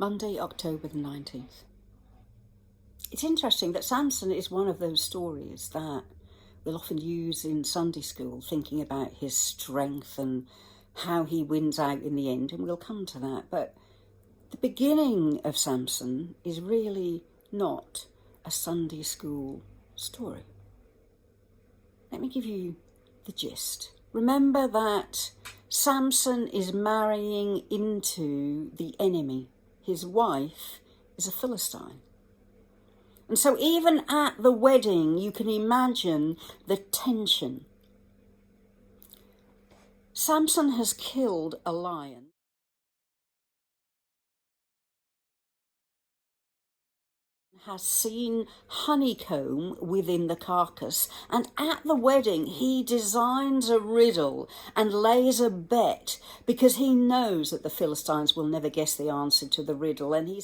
Monday, October the 19th. It's interesting that Samson is one of those stories that we'll often use in Sunday school, thinking about his strength and how he wins out in the end, and we'll come to that. But the beginning of Samson is really not a Sunday school story. Let me give you the gist. Remember that Samson is marrying into the enemy. His wife is a Philistine. And so even at the wedding, you can imagine the tension. Samson has killed a lion. Has seen honeycomb within the carcass, and at the wedding he designs a riddle and lays a bet because he knows that the Philistines will never guess the answer to the riddle, and he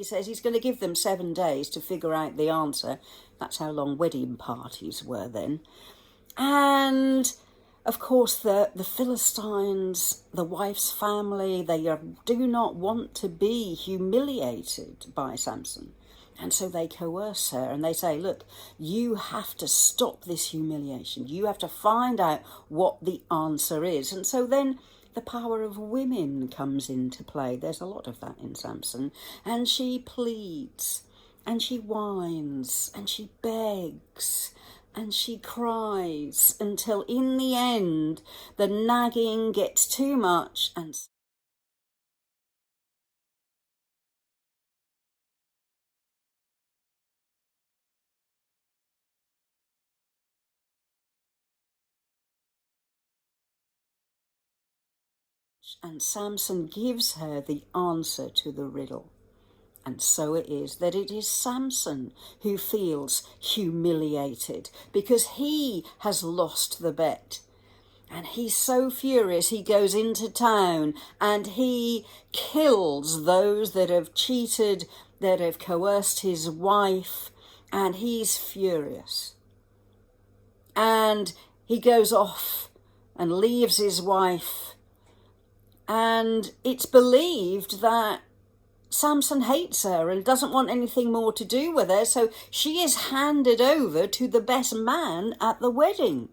says, he's going to give them 7 days to figure out the answer. That's how long wedding parties were then. And of course, the Philistines, the wife's family, do not want to be humiliated by Samson. And so they coerce her and they say, look, you have to stop this humiliation. You have to find out what the answer is. And so then the power of women comes into play. There's a lot of that in Samson. And she pleads and she whines and she begs and she cries until in the end the nagging gets too much and Samson gives her the answer to the riddle. And so it is that it is Samson who feels humiliated because he has lost the bet. And he's so furious, he goes into town and he kills those that have cheated, that have coerced his wife, and he's furious. And he goes off and leaves his wife. And it's believed that Samson hates her and doesn't want anything more to do with her, so she is handed over to the best man at the wedding.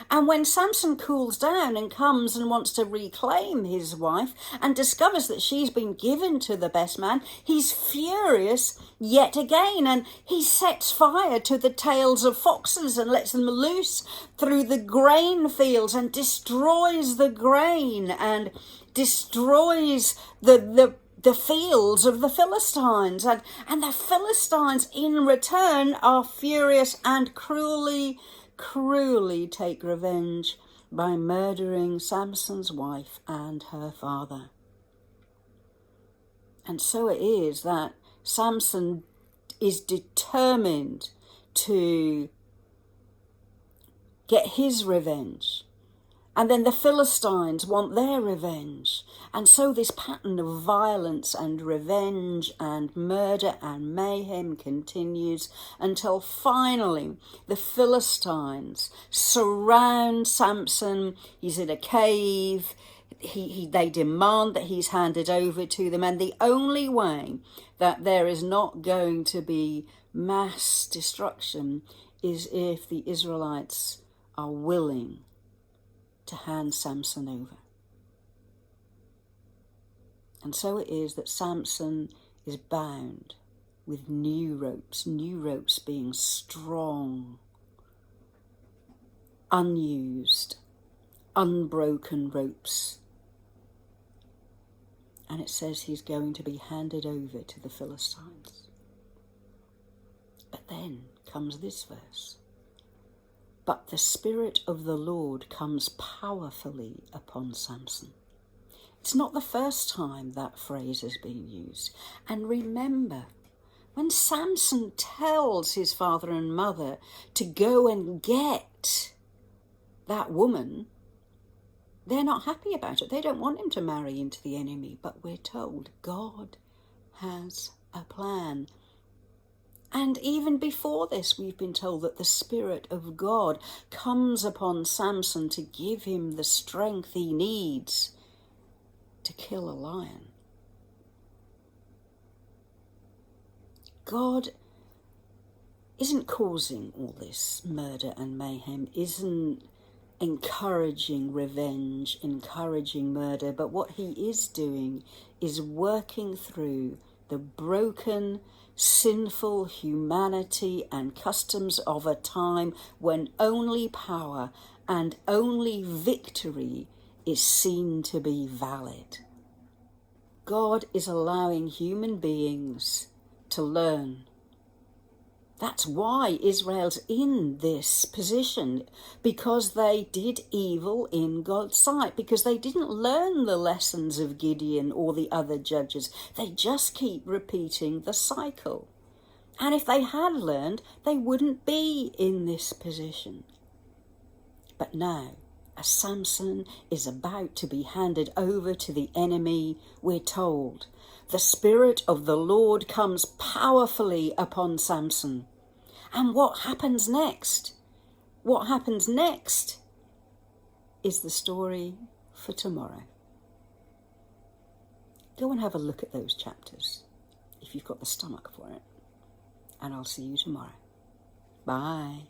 And when Samson cools down and comes and wants to reclaim his wife and discovers that she's been given to the best man, he's furious yet again, and he sets fire to the tails of foxes and lets them loose through the grain fields and destroys the grain and destroys the fields of the Philistines. And the Philistines in return are furious and cruelly take revenge by murdering Samson's wife and her father. And so it is that Samson is determined to get his revenge. And then the Philistines want their revenge. And so this pattern of violence and revenge and murder and mayhem continues until finally the Philistines surround Samson. He's in a cave. They demand that he's handed over to them. And the only way that there is not going to be mass destruction is if the Israelites are willing to hand Samson over. And so it is that Samson is bound with new ropes being strong, unused, unbroken ropes. And it says he's going to be handed over to the Philistines. But then comes this verse. But the Spirit of the Lord comes powerfully upon Samson. It's not the first time that phrase has been used. And remember, when Samson tells his father and mother to go and get that woman, they're not happy about it. They don't want him to marry into the enemy. But we're told God has a plan. And even before this, we've been told that the Spirit of God comes upon Samson to give him the strength he needs to kill a lion. God isn't causing all this murder and mayhem, isn't encouraging revenge, encouraging murder, but what he is doing is working through the broken, sinful humanity and customs of a time when only power and only victory is seen to be valid. God is allowing human beings to learn. That's why Israel's in this position, because they did evil in God's sight, because they didn't learn the lessons of Gideon or the other judges. They just keep repeating the cycle. And if they had learned, they wouldn't be in this position. But now, as Samson is about to be handed over to the enemy, we're told, the Spirit of the Lord comes powerfully upon Samson. And what happens next? What happens next is the story for tomorrow. Go and have a look at those chapters, if you've got the stomach for it. And I'll see you tomorrow. Bye.